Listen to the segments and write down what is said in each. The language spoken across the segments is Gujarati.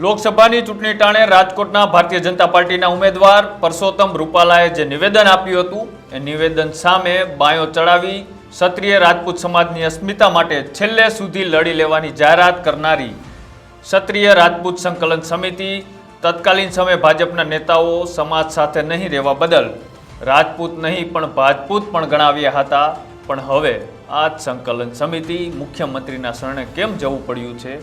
લોકસભાની ચૂંટણી ટાણે રાજકોટના ભારતીય જનતા પાર્ટીના ઉમેદવાર પરસોત્તમ રૂપાલાએ જે નિવેદન આપ્યું હતું એ નિવેદન સામે બાયો ચડાવી ક્ષત્રિય રાજપૂત સમાજની અસ્મિતા માટે છેલ્લે સુધી લડી લેવાની જાહેરાત કરનારી ક્ષત્રિય રાજપૂત સંકલન સમિતિ તત્કાલીન સમયે ભાજપના નેતાઓ સમાજ સાથે નહીં રહેવા બદલ રાજપૂત નહીં પણ ભાજપૂત પણ ગણાવ્યા હતા, પણ હવે આ જ સંકલન સમિતિ મુખ્યમંત્રીના શરણે કેમ જવું પડ્યું છે?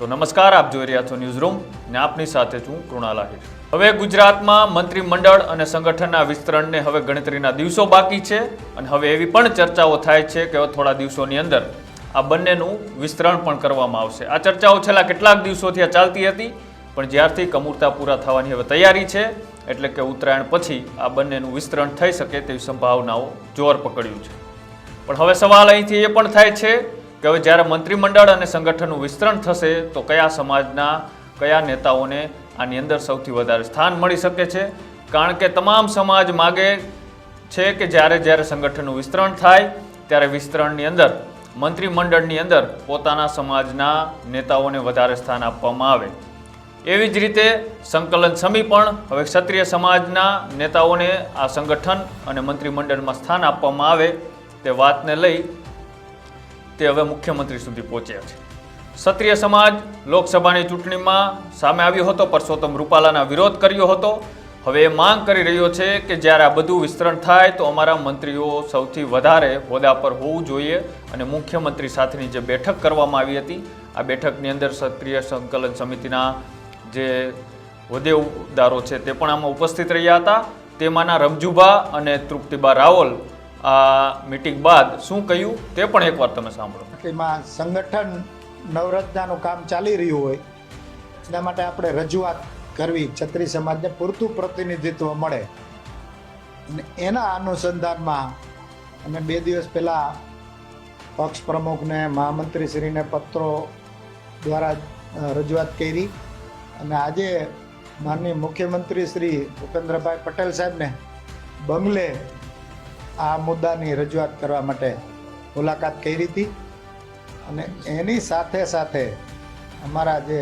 તો નમસ્કાર, આપ જોઈ રહ્યા છો ન્યૂઝ રૂમ ને આપની સાથે છું કૃણાલ આહિર। હવે ગુજરાતમાં મંત્રીમંડળ અને સંગઠનના વિસ્તરણને હવે ગણતરીના દિવસો બાકી છે અને હવે એવી પણ ચર્ચાઓ થાય છે કે થોડા દિવસોની અંદર આ બંનેનું વિસ્તરણ પણ કરવામાં આવશે। આ ચર્ચાઓ છેલ્લા કેટલાક દિવસોથી ચાલતી હતી, પણ જ્યારથી કમૂરતા પૂરા થવાની હવે તૈયારી છે, એટલે કે ઉત્તરાયણ પછી આ બંનેનું વિસ્તરણ થઈ શકે તેવી સંભાવનાઓ જોર પકડ્યું છે। પણ હવે સવાલ અહીંથી એ પણ થાય છે કે હવે જ્યારે મંત્રીમંડળ અને સંગઠનનું વિસ્તરણ થશે તો કયા સમાજના કયા નેતાઓને આની અંદર સૌથી વધારે સ્થાન મળી શકે છે? કારણ કે તમામ સમાજ માગે છે કે જ્યારે સંગઠનનું વિસ્તરણ થાય ત્યારે વિસ્તરણની અંદર મંત્રીમંડળની અંદર પોતાના સમાજના નેતાઓને વધારે સ્થાન આપવામાં આવે। એવી જ રીતે સંકલન સમિતિ પણ હવે ક્ષત્રિય સમાજના નેતાઓને આ સંગઠન અને મંત્રીમંડળમાં સ્થાન આપવામાં આવે તે વાતને લઈ તે હવે મુખ્યમંત્રી સુધી પહોંચ્યા છે। ક્ષત્રિય સમાજ લોકસભાની ચૂંટણીમાં સામે આવ્યો હતો, પરસોત્તમ રૂપાલાના વિરોધ કર્યો હતો। હવે એ માંગ કરી રહ્યો છે કે જ્યારે આ બધું વિસ્તરણ થાય તો અમારા મંત્રીઓ સૌથી વધારે હોદ્દા પર હોવું જોઈએ અને મુખ્યમંત્રી સાથેની જે બેઠક કરવામાં આવી હતી આ બેઠકની અંદર ક્ષત્રિય સંકલન સમિતિના જે હોદ્દેદારો છે તે પણ આમાં ઉપસ્થિત રહ્યા હતા। તેમાંના રમજુભા અને તૃપ્તિબા રાવલ આ મીટિંગ બાદ શું કહ્યું તે પણ એકવાર તમે સાંભળો। એમાં સંગઠન નવરત્નાનું કામ ચાલી રહ્યું હોય એના માટે આપણે રજૂઆત કરવી, ક્ષત્રિય સમાજને પૂરતું પ્રતિનિધિત્વ મળે અને એના અનુસંધાનમાં અમે 2 દિવસ પહેલાં પક્ષ પ્રમુખને મહામંત્રીશ્રીને પત્રો દ્વારા રજૂઆત કરી અને આજે માનનીય મુખ્યમંત્રી શ્રી ભૂપેન્દ્રભાઈ પટેલ સાહેબને બંગલે આ મુદ્દાની રજૂઆત કરવા માટે મુલાકાત કરી હતી અને એની સાથે સાથે અમારા જે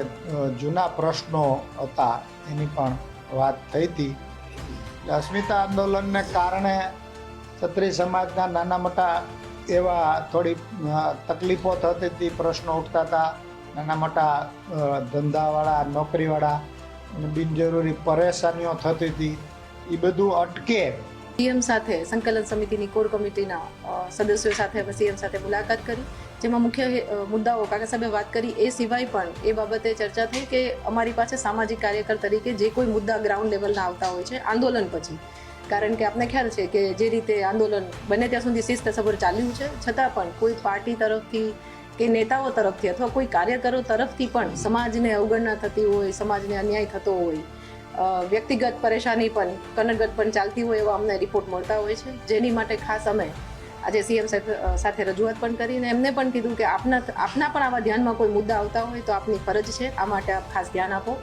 જૂના પ્રશ્નો હતા એની પણ વાત થઈ હતી। અસ્મિતા આંદોલનને કારણે ક્ષત્રિય સમાજના નાના મોટા એવા થોડી તકલીફો થતી હતી, પ્રશ્નો ઉઠતા હતા, નાના મોટા ધંધાવાળા, નોકરીવાળા અને બિનજરૂરી પરેશાનીઓ થતી હતી, એ બધું અટકે। સીએમ સાથે સંકલન સમિતિની કોર કમિટીના સદસ્યો સાથે સીએમ સાથે મુલાકાત કરી, જેમાં મુખ્ય મુદ્દાઓ કાકા સાહેબે વાત કરી। એ સિવાય પણ એ બાબતે ચર્ચા થઈ કે અમારી પાસે સામાજિક કાર્યકર તરીકે જે કોઈ મુદ્દા ગ્રાઉન્ડ લેવલના આવતા હોય છે આંદોલન પછી, કારણ કે આપને ખ્યાલ છે કે જે રીતે આંદોલન બને ત્યાં સુધી શિસ્તસભર ચાલ્યું છે, છતાં પણ કોઈ પાર્ટી તરફથી કે નેતાઓ તરફથી અથવા કોઈ કાર્યકરો તરફથી પણ સમાજને અવગણના થતી હોય, સમાજને અન્યાય થતો હોય, વ્યક્તિગત પરેશાની પણ કનડગત પણ ચાલતી હોય એવા અમને રિપોર્ટ મળતા હોય છે, જેની માટે ખાસ અમે આજે સીએમ સાથે રજૂઆત પણ કરીને એમને પણ કીધું કે આપના પણ આવા ધ્યાનમાં કોઈ મુદ્દા આવતા હોય તો આપની ફરજ છે, આ માટે આપ ખાસ ધ્યાન આપો।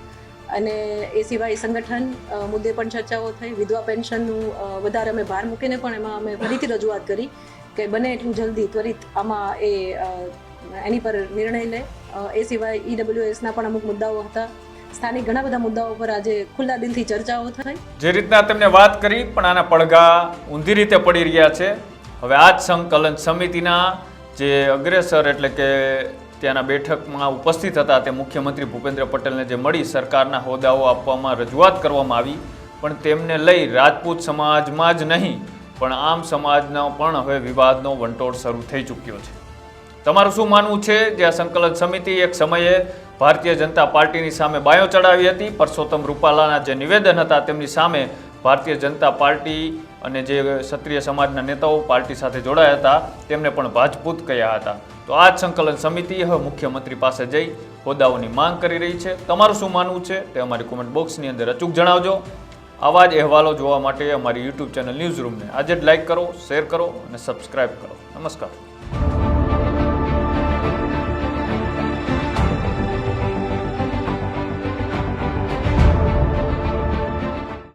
અને એ સિવાય સંગઠન મુદ્દે પણ ચર્ચાઓ થઈ, વિધવા પેન્શનનું વધારે અમે ભાર મૂકીને પણ એમાં અમે ફરીથી રજૂઆત કરી કે બને એટલું જલ્દી ત્વરિત આમાં એની પર નિર્ણય લે। એ સિવાય ઈડબ્લ્યુએસના પણ અમુક મુદ્દાઓ હતા, સ્થાનિક ઘણા બધા મુદ્દાઓ પર આજે ખુલ્લા દિલથી ચર્ચાઓ થઈ। જે રીતના તેમને વાત કરી પણ આના પડઘા ઊંધી રીતે પડી રહ્યા છે। હવે આ જ સંકલન સમિતિના જે અગ્રેસર એટલે કે ત્યાંના બેઠકમાં ઉપસ્થિત હતા તે મુખ્યમંત્રી ભૂપેન્દ્ર પટેલને જે મળી સરકારના હોદ્દાઓ આપવામાં રજૂઆત કરવામાં આવી, પણ તેમને લઈ રાજપૂત સમાજમાં જ નહીં પણ આમ સમાજનો પણ હવે વિવાદનો વંટોળ શરૂ થઈ ચૂક્યો છે। તમારું શું માનવું છે? જે આ સંકલન સમિતિ એક સમયે ભારતીય જનતા પાર્ટીની સામે બાયો ચડાવી હતી, પરસોત્તમ રૂપાલાના જે નિવેદન હતા તેમની સામે ભારતીય જનતા પાર્ટી અને જે ક્ષત્રિય સમાજના નેતાઓ પાર્ટી સાથે જોડાયા હતા તેમને પણ ભાજપૂત કહ્યા હતા। તો આ જ સંકલન સમિતિ હવે મુખ્યમંત્રી પાસે જઈ હોદ્દાઓની માંગ કરી રહી છે। તમારું શું માનવું છે તે અમારી કોમેન્ટ બોક્સની અંદર અચૂક જણાવજો। આવા જ અહેવાલો જોવા માટે અમારી યુટ્યુબ ચેનલ ન્યૂઝ રૂમને આજે જ લાઇક કરો, શેર કરો અને સબસ્ક્રાઇબ કરો। નમસ્કાર।